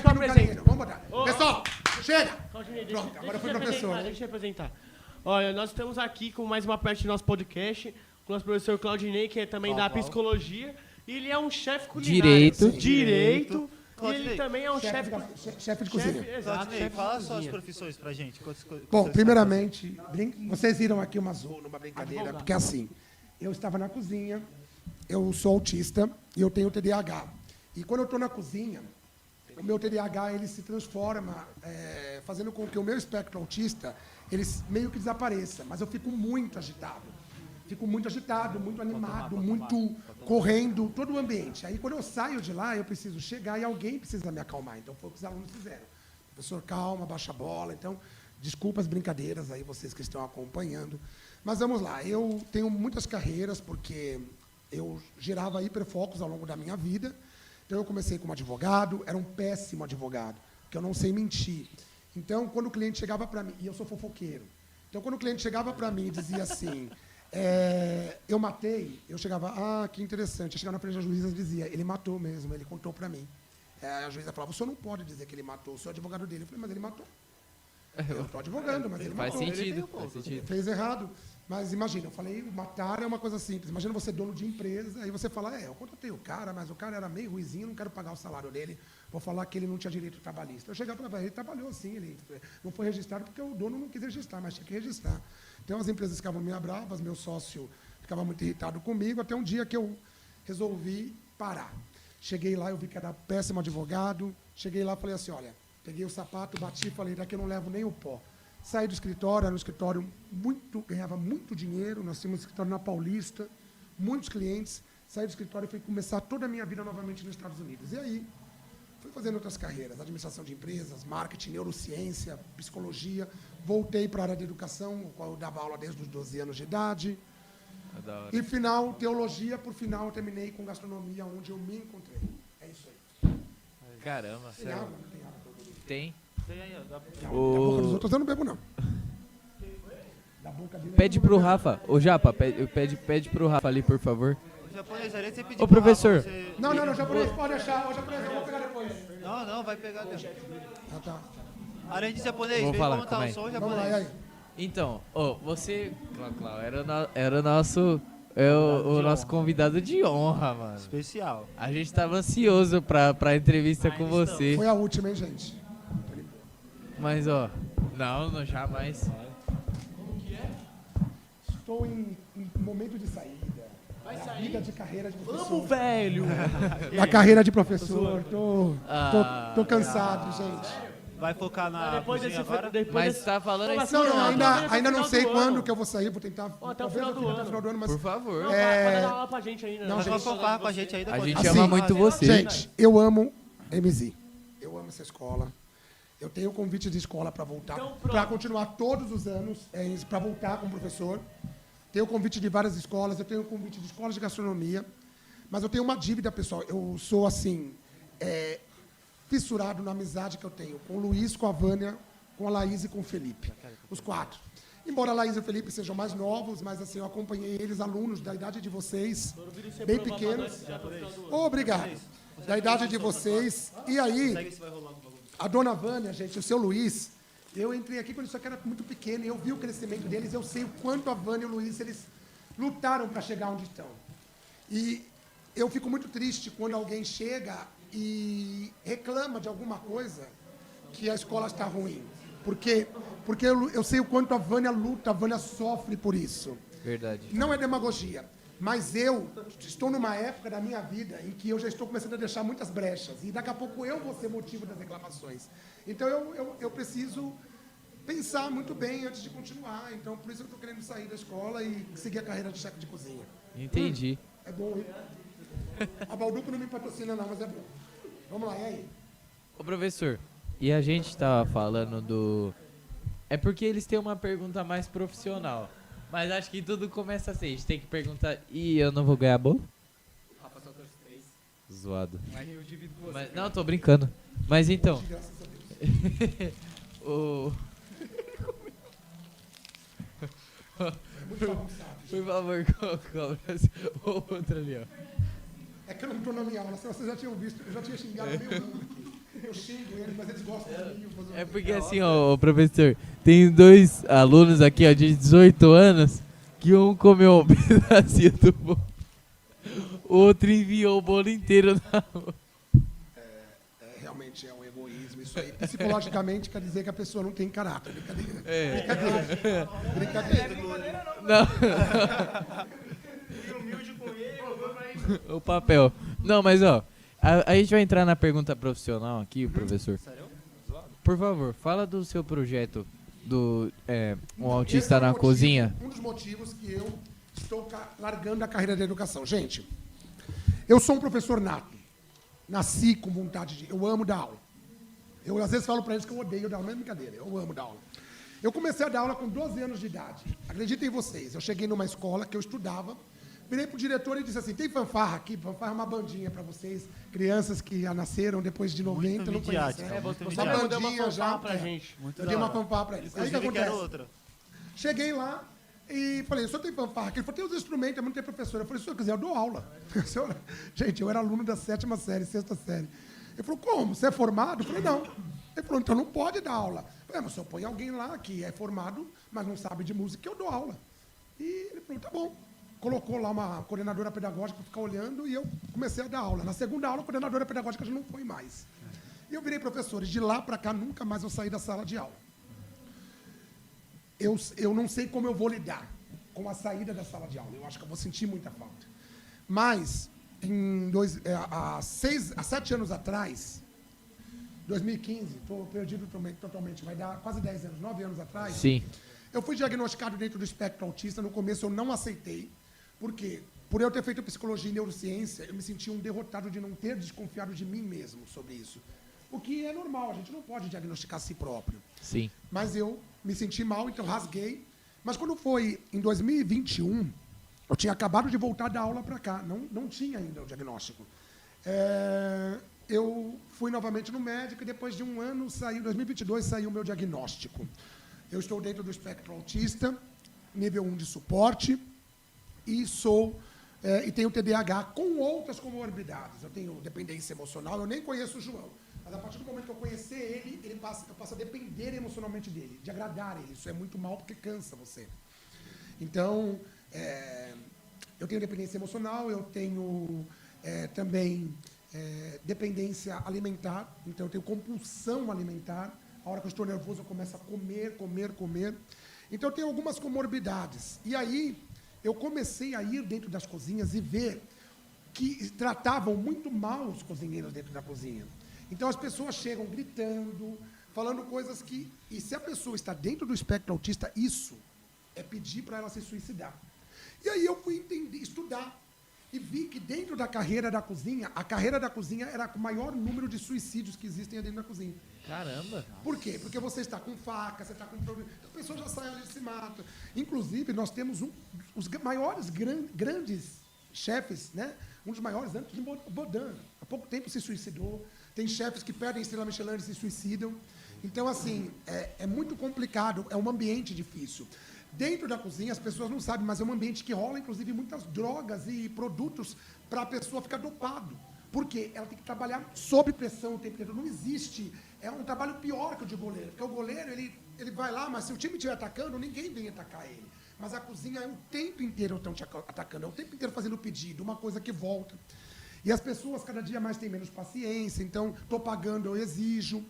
que eu no apresento. galinheiro. Vamos botar. Ô, Pessoal, chega! Claudinei, Pronto, agora foi eu professor. apresentar, Né? deixa eu apresentar. Olha, nós estamos aqui com mais uma parte do nosso podcast, com o nosso professor Claudinei, que é também da psicologia. E ele é um chefe culinário. Direito. E ele também é um chefe... Chefe de cozinha. Exato, Claudinei, chefe fala de só as cozinha. profissões pra gente. Bom, primeiramente, vocês viram aqui uma zona, uma brincadeira, Advogado. porque assim, eu estava na cozinha, eu sou autista e eu tenho TDAH. E quando eu estou na cozinha, o meu TDAH ele se transforma, fazendo com que o meu espectro autista ele meio que desapareça, mas eu fico muito agitado. Fico muito agitado, muito animado, muito correndo, todo o ambiente. Aí, quando eu saio de lá, eu preciso chegar e alguém precisa me acalmar. Então, foi o que os alunos fizeram. Professor, calma, baixa a bola. Então, desculpa as brincadeiras aí, vocês que estão acompanhando. Mas vamos lá. Eu tenho muitas carreiras, porque eu gerava hiperfocos ao longo da minha vida. Então, eu comecei como advogado, era um péssimo advogado, porque eu não sei mentir. Então, quando o cliente chegava para mim, e eu sou fofoqueiro, então, quando o cliente chegava para mim e dizia assim... eu matei, eu chegava, que interessante. Eu chegava na frente da juíza e dizia, ele matou mesmo, ele contou para mim. A juíza falava, o senhor não pode dizer que ele matou, o senhor é advogado dele. Eu falei, mas ele matou. Eu estou advogando, mas ele Faz matou. sentido, faz sentido. Ele fez errado. Mas imagina, eu falei, matar é uma coisa simples. Imagina você dono de empresa, aí você fala, eu contratei o cara, mas o cara era meio ruizinho, não quero pagar o salário dele, vou falar que ele não tinha direito trabalhista. Eu chegava para ele trabalhou sim, ele não foi registrado porque o dono não quis registrar, mas tinha que registrar. Então as empresas ficavam meio bravas, meu sócio ficava muito irritado comigo, até um dia que eu resolvi parar. Cheguei lá, eu vi que era péssimo advogado, cheguei lá e falei assim, olha, peguei o sapato, bati e falei, daqui eu não levo nem o pó. Saí do escritório, era um escritório ganhava muito dinheiro, nós tínhamos um escritório na Paulista, muitos clientes, saí do escritório e fui começar toda a minha vida novamente nos Estados Unidos. E aí, fui fazendo outras carreiras, administração de empresas, marketing, neurociência, psicologia, voltei para a área de educação, no qual eu dava aula desde os 12 anos de idade. E final, teologia, por final, eu terminei com gastronomia, onde eu me encontrei. É isso aí. Caramba, Tem água? Não tem água. Tem. Tem aí, ó, dá pra- Da boca dos outros eu não bebo, não. Da boca dele, Pede eu não pro bebo. Rafa. Ô, Japa, pede pro Rafa ali, por favor. O japonês ali, você pediu Ô, pro professor. Rafa, você- Não, japonês, pode deixar. O japonês eu vou pegar depois. Não, vai pegar. Tá. Além de japonês, Vou vem falar, como tá calma o aí. som Vamos lá, e aí? japonês. Então, você, Clau, era o nosso... o nosso convidado de honra, mano. Especial. A gente tava ansioso pra entrevista com você. Foi a última, hein, gente? Mas, não, jamais. Estou em momento de saída. Da vida de carreira de professor. Vamos, velho! Da carreira de professor. Tô Ah, cansado, gente. Vai focar na Depois cozinha desse... agora? Depois Mas desse... tá falando Não, esse mas Não, até ainda o não final sei do quando ano. que eu vou sair, vou tentar. Até o talvez final eu do fique ano. até o final do ano, mas. Por favor. Não, pode dar aula pra gente ainda. Não, Vai gente. focar com a gente aí A depois. gente Assim, ama muito você. Gente, eu amo MZ. Eu amo essa escola. Eu tenho convite de escola para voltar, Então, pronto. para continuar todos os anos, para voltar como professor. Tenho convite de várias escolas, eu tenho convite de escolas de gastronomia, mas eu tenho uma dívida, pessoal. Eu sou, assim, fissurado na amizade que eu tenho com o Luiz, com a Vânia, com a Laís e com o Felipe. Os 4. Embora a Laís e o Felipe sejam mais novos, mas assim, eu acompanhei eles, alunos da idade de vocês, bem pequenos. Obrigado. Da idade de vocês. E aí, a dona Vânia, gente, o seu Luiz, eu entrei aqui quando isso aqui era muito pequeno e eu vi o crescimento deles, eu sei o quanto a Vânia e o Luiz, eles lutaram para chegar onde estão. E eu fico muito triste quando alguém chega e reclama de alguma coisa que a escola está ruim. Porque eu sei o quanto a Vânia luta, a Vânia sofre por isso. Verdade. Não é demagogia, mas eu estou numa época da minha vida em que eu já estou começando a deixar muitas brechas. E daqui a pouco eu vou ser motivo das reclamações. Então eu preciso pensar muito bem antes de continuar. Então por isso eu estou querendo sair da escola e seguir a carreira de chefe de cozinha. Entendi. É bom, hein? A Balduco não me patrocina não, mas é bom. Vamos lá, e aí? Ô, professor, e a gente tava falando do... É porque eles têm uma pergunta mais profissional. Mas acho que tudo começa assim. A gente tem que perguntar... E eu não vou ganhar bolo? Rafa só trouxe 3. Zoado. Mas eu divido com você. Mas, não, tô brincando. Mas então... Hoje, graças a Deus. o... É muito bagunçado. Por favor, cobra o outro ali, ó. É que eu não estou na minha aula, se vocês já tinham visto, eu já tinha xingado meio mundo aqui. Eu xingo eles, mas eles gostam de mim. É porque assim, ó, professor, tem 2 alunos aqui, ó, de 18 anos, que um comeu um pedacinho do bolo, o outro enviou o bolo inteiro na rua. Realmente é um egoísmo. Isso aí, psicologicamente, quer dizer que a pessoa não tem caráter. Brincadeira. Brincadeira. Não. Humilde com ele, O papel. Não, mas ó, a gente vai entrar na pergunta profissional aqui, professor. Por favor, fala do seu projeto do um autista na cozinha. Um dos motivos que eu estou largando a carreira da educação. Gente, eu sou um professor nato. Nasci com vontade de... Eu amo dar aula. Eu às vezes falo para eles que eu odeio dar aula, mas é brincadeira. Eu amo dar aula. Eu comecei a dar aula com 12 anos de idade. Acreditem vocês, eu cheguei numa escola que eu estudava, virei pro diretor e disse assim, tem fanfarra aqui? Fanfarra é uma bandinha para vocês, crianças que já nasceram depois de 90, não conhecem. Uma bandinha já pra gente. Eu dei uma fanfarra para eles. Aí o que acontece? outra. Cheguei lá e falei, o senhor tem fanfarra? Ele falou, tem os instrumentos, mas não tem professor. Eu falei, se o senhor quiser, eu dou aula. Gente, eu era aluno da 7ª série, 6ª série. Ele falou, como? Você é formado? Eu falei, não. Ele falou, então não pode dar aula. Eu falei, mas o senhor põe alguém lá que é formado, mas não sabe de música, que eu dou aula. E ele falou, tá bom. Colocou lá uma coordenadora pedagógica para ficar olhando e eu comecei a dar aula. Na segunda aula, a coordenadora pedagógica já não foi mais. E eu virei professor. E de lá para cá, nunca mais eu saí da sala de aula. Eu não sei como eu vou lidar com a saída da sala de aula. Eu acho que eu vou sentir muita falta. Mas, há 7 anos atrás, 2015, estou perdido totalmente, vai dar quase 10 anos, 9 anos atrás. Sim. Eu fui diagnosticado dentro do espectro autista. No começo eu não aceitei. Por quê? Por eu ter feito psicologia e neurociência, eu me senti um derrotado de não ter desconfiado de mim mesmo sobre isso. O que é normal, a gente não pode diagnosticar a si próprio. Sim. Mas eu me senti mal, então rasguei. Mas quando foi em 2021, eu tinha acabado de voltar da aula para cá. Não tinha ainda o diagnóstico. Eu fui novamente no médico e depois de um ano, em 2022, saiu o meu diagnóstico. Eu estou dentro do espectro autista, nível 1 de suporte, e tenho TDAH com outras comorbidades. Eu tenho dependência emocional, eu nem conheço o João. Mas a partir do momento que eu conhecer ele, eu passo a depender emocionalmente dele, de agradar ele. Isso é muito mal porque cansa você. Então, eu tenho dependência emocional, eu tenho também dependência alimentar, então eu tenho compulsão alimentar. A hora que eu estou nervoso, eu começo a comer. Então, eu tenho algumas comorbidades. E aí, eu comecei a ir dentro das cozinhas e ver que tratavam muito mal os cozinheiros dentro da cozinha. Então, as pessoas chegam gritando, falando coisas que... E se a pessoa está dentro do espectro autista, isso é pedir para ela se suicidar. E aí, eu fui estudar. E vi que dentro da carreira da cozinha, a carreira da cozinha era com o maior número de suicídios que existem dentro da cozinha. Caramba. Por quê? Porque você está com faca, você está com problema. Então, a pessoa já sai ali e se mata. Inclusive, nós temos os maiores grandes chefes, né? Um dos maiores antes de Bodan. Há pouco tempo se suicidou. Tem chefes que perdem estrela Michelin e se suicidam. Então, assim, é muito complicado, é um ambiente difícil. Dentro da cozinha, as pessoas não sabem, mas é um ambiente que rola, inclusive, muitas drogas e produtos para a pessoa ficar dopado. Por quê? Ela tem que trabalhar sob pressão o tempo inteiro. Não existe. É um trabalho pior que o de goleiro. Porque o goleiro, ele vai lá, mas se o time estiver atacando, ninguém vem atacar ele. Mas a cozinha é o tempo inteiro estão te atacando. É o tempo inteiro fazendo pedido, uma coisa que volta. E as pessoas, cada dia mais, têm menos paciência. Então, estou pagando, eu exijo.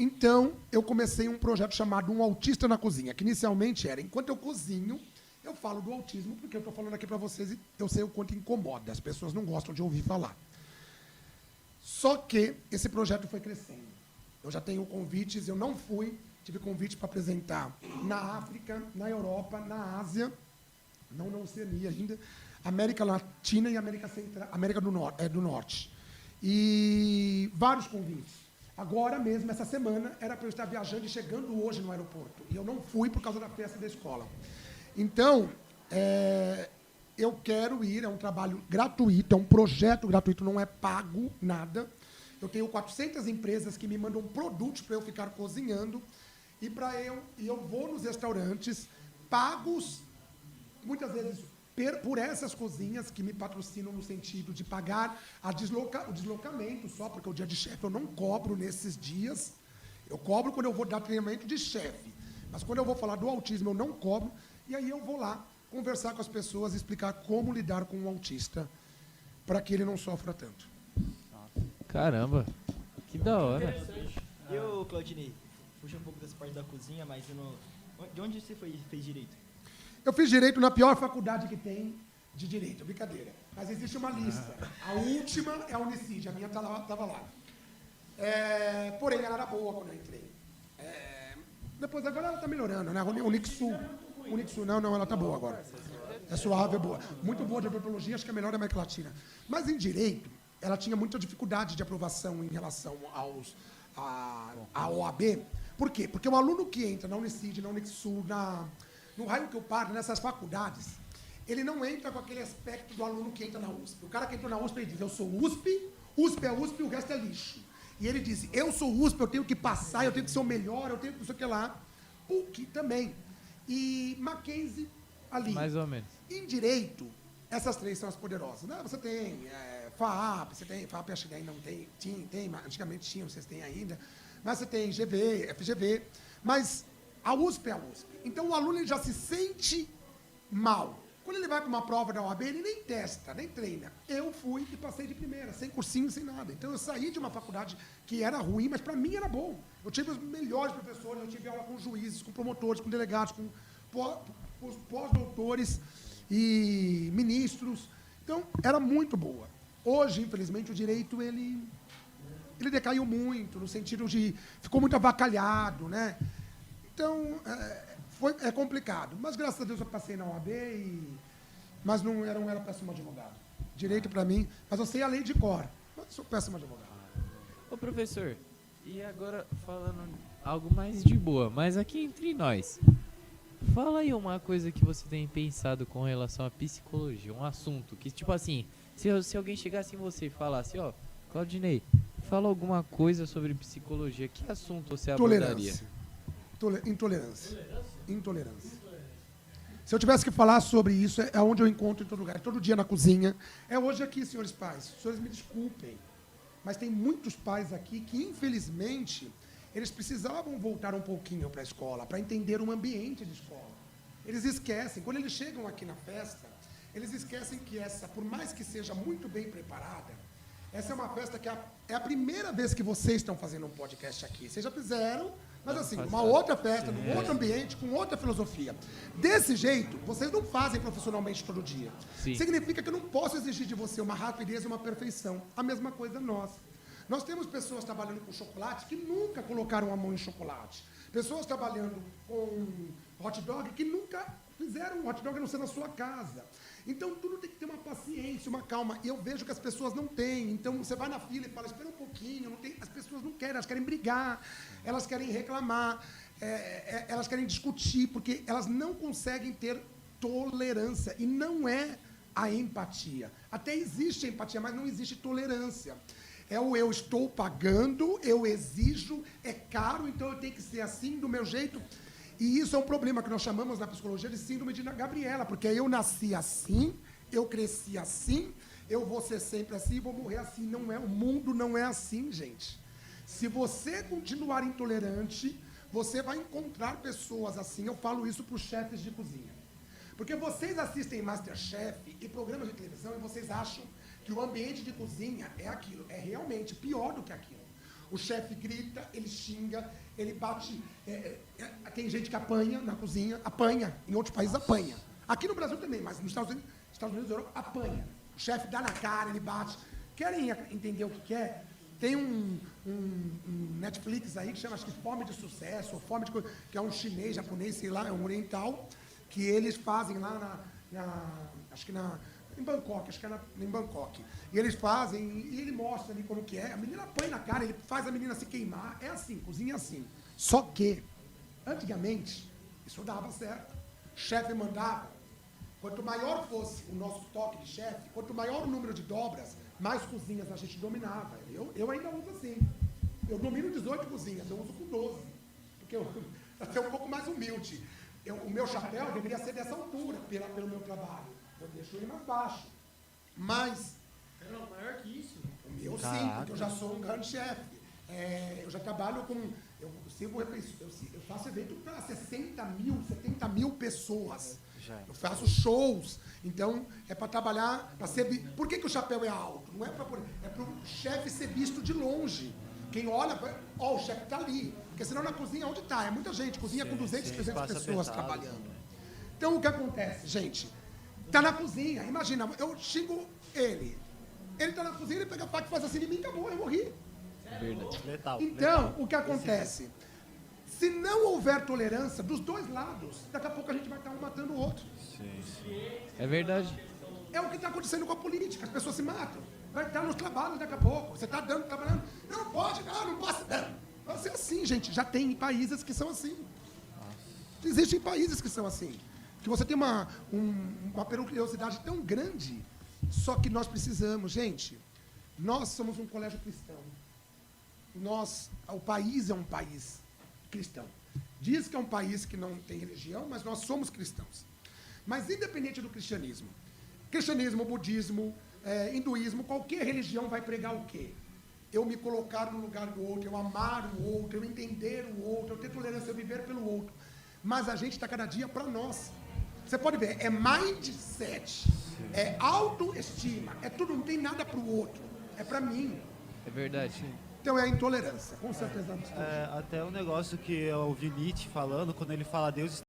Então, eu comecei um projeto chamado Um Autista na Cozinha, que inicialmente era, enquanto eu cozinho, eu falo do autismo, porque eu estou falando aqui para vocês e eu sei o quanto incomoda. As pessoas não gostam de ouvir falar. Só que esse projeto foi crescendo. Eu já tenho convites, eu não fui, tive convite para apresentar na África, na Europa, na Ásia, não Oceania ainda, América Latina e América do Norte. E vários convites. Agora mesmo, essa semana, era para eu estar viajando e chegando hoje no aeroporto. E eu não fui por causa da festa da escola. Então, eu quero ir, é um trabalho gratuito, é um projeto gratuito, não é pago nada. Eu tenho 400 empresas que me mandam produtos para eu ficar cozinhando. E eu vou nos restaurantes, pagos, muitas vezes por essas cozinhas que me patrocinam no sentido de pagar o deslocamento só, porque o dia de chefe eu não cobro nesses dias. Eu cobro quando eu vou dar treinamento de chefe. Mas quando eu vou falar do autismo, eu não cobro. E aí eu vou lá conversar com as pessoas e explicar como lidar com um autista para que ele não sofra tanto. Caramba, que da hora. Eu, Claudinei, fugi um pouco dessa parte da cozinha, mas eu não... De onde você fez direito? Eu fiz direito na pior faculdade que tem de direito, brincadeira. Mas existe uma lista. A última é a Unicid, a minha estava lá. Porém, ela era boa quando eu entrei. Depois, agora ela está melhorando, né? Unixul, não, ela está boa agora. É suave, é boa. Muito boa de odontologia, acho que é a melhor da América Latina. Mas em direito, ela tinha muita dificuldade de aprovação em relação à OAB. Por quê? Porque o aluno que entra na Unicid, na Unixul, no raio que eu paro, nessas faculdades, ele não entra com aquele aspecto do aluno que entra na USP. O cara que entrou na USP, ele diz, eu sou USP, USP é USP e o resto é lixo. E ele diz, eu sou USP, eu tenho que passar, eu tenho que ser o melhor, eu tenho que não sei o que lá. PUC também. E Mackenzie ali. Mais ou menos. Em direito, essas três são as poderosas. Né? Você tem FAAP, você tem FAAP, acho que ainda não tem, antigamente tinha, vocês têm ainda. Mas você tem GV, FGV, mas a USP é a USP. Então o aluno ele já se sente mal. Quando ele vai para uma prova da OAB, ele nem testa, nem treina. Eu fui e passei de primeira, sem cursinho, sem nada. Então eu saí de uma faculdade que era ruim, mas para mim era bom. Eu tive os melhores professores, eu tive aula com juízes, com promotores, com delegados, com pós-doutores e ministros. Então era muito boa. Hoje, infelizmente, o direito ele decaiu muito, no sentido de ficou muito avacalhado, né? Então, é complicado. Mas, graças a Deus, eu passei na OAB, mas não era péssimo advogado. Direito para mim, mas eu sei a lei de cor, mas sou péssimo advogado. Ô, professor, e agora falando algo mais de boa, mas aqui entre nós, fala aí uma coisa que você tem pensado com relação à psicologia, um assunto que, tipo assim, se alguém chegasse em você e falasse, ó, Claudinei, fala alguma coisa sobre psicologia, que assunto você abordaria? Intolerância. Se eu tivesse que falar sobre isso, é onde eu encontro em todo lugar, todo dia na cozinha. É hoje aqui, senhores pais. Os senhores me desculpem, mas tem muitos pais aqui que, infelizmente, eles precisavam voltar um pouquinho para a escola, para entender um ambiente de escola. Eles esquecem, quando eles chegam aqui na festa, eles esquecem que essa, por mais que seja muito bem preparada, essa é uma festa que é a primeira vez que vocês estão fazendo um podcast aqui. Vocês já fizeram, mas assim, uma outra festa, num outro ambiente, com outra filosofia. Desse jeito, vocês não fazem profissionalmente todo dia. Sim. Significa que eu não posso exigir de você uma rapidez e uma perfeição. A mesma coisa nós. Nós temos pessoas trabalhando com chocolate que nunca colocaram a mão em chocolate. Pessoas trabalhando com hot dog que nunca fizeram um hot dog a não ser na sua casa. Então, tudo tem que ter uma paciência, uma calma. E eu vejo que as pessoas não têm. Então, você vai na fila e fala, espera um pouquinho. As pessoas não querem, elas querem brigar, elas querem reclamar, elas querem discutir, porque elas não conseguem ter tolerância. E não é a empatia. Até existe a empatia, mas não existe tolerância. É o eu estou pagando, eu exijo, é caro, então eu tenho que ser assim, do meu jeito. E isso é um problema que nós chamamos na psicologia de síndrome de Gabriela, porque eu nasci assim, eu cresci assim, eu vou ser sempre assim e vou morrer assim. Não é, o mundo não é assim, gente. Se você continuar intolerante, você vai encontrar pessoas assim. Eu falo isso para os chefes de cozinha. Porque vocês assistem MasterChef e programas de televisão e vocês acham que o ambiente de cozinha é aquilo. É realmente pior do que aquilo. O chefe grita, ele xinga, ele bate. Tem gente que apanha na cozinha, apanha. Em outros países apanha. Aqui no Brasil também, mas nos Estados Unidos e Europa, apanha. O chefe dá na cara, ele bate. Querem entender o que é? Tem um Netflix aí que chama, acho que Fome de Sucesso, ou Fome de... que é um chinês, japonês, sei lá, é um oriental, que eles fazem lá em Bangkok, acho que é em Bangkok. E eles fazem, e ele mostra ali como que é. A menina apanha na cara, ele faz a menina se queimar. É assim, cozinha é assim. Só que, antigamente, isso dava certo. O chefe mandava. Quanto maior fosse o nosso toque de chefe, quanto maior o número de dobras, mais cozinhas a gente dominava. Eu ainda uso assim. Eu domino 18 cozinhas, eu uso com 12. Porque eu para ser um pouco mais humilde. O meu chapéu deveria ser dessa altura, pelo meu trabalho. eu deixo ele mais baixo. Mas Não, maior que isso. o meu sim, Caraca. porque eu já sou um grande chefe. Eu já trabalho com. Eu faço evento para 60 mil, 70 mil pessoas. Já. Eu faço shows. Então, é para trabalhar, para ser. Por que o chapéu é alto? Não é para o chefe ser visto de longe. Quem olha, ó, o chefe está ali. Porque senão na cozinha, onde está? É muita gente. Cozinha com 200, 300 espaço pessoas apertado. trabalhando. Então, o que acontece, gente? Tá na cozinha. Imagina, eu xingo ele. Ele tá na cozinha, ele pega a faca e faz assim em mim, acabou, eu morri. Verdade. Letal. Então, letal. o que acontece? Se não houver tolerância dos dois lados, daqui a pouco a gente vai estar um matando o outro. É verdade. É o que está acontecendo com a política, as pessoas se matam. Vai estar nos trabalhos daqui a pouco. Você está dando, trabalhando. Não pode, não passa dando. Vai ser assim, gente. Já tem países que são assim. Existem países que são assim. Que você tem uma periculosidade tão grande. Só que nós precisamos, gente. Nós somos um colégio cristão. O país é um país cristão. Diz que é um país que não tem religião, mas nós somos cristãos. Mas independente do cristianismo, budismo, hinduísmo, qualquer religião vai pregar o quê? Eu me colocar no lugar do outro, eu amar o outro, eu entender o outro, eu ter tolerância, eu viver pelo outro. Mas a gente está cada dia para nós. Você pode ver, é mindset, é autoestima, é tudo, não tem nada para o outro, é para mim. É verdade. Então é a intolerância, com certeza. Até um negócio que eu ouvi Nietzsche falando, quando ele fala Deus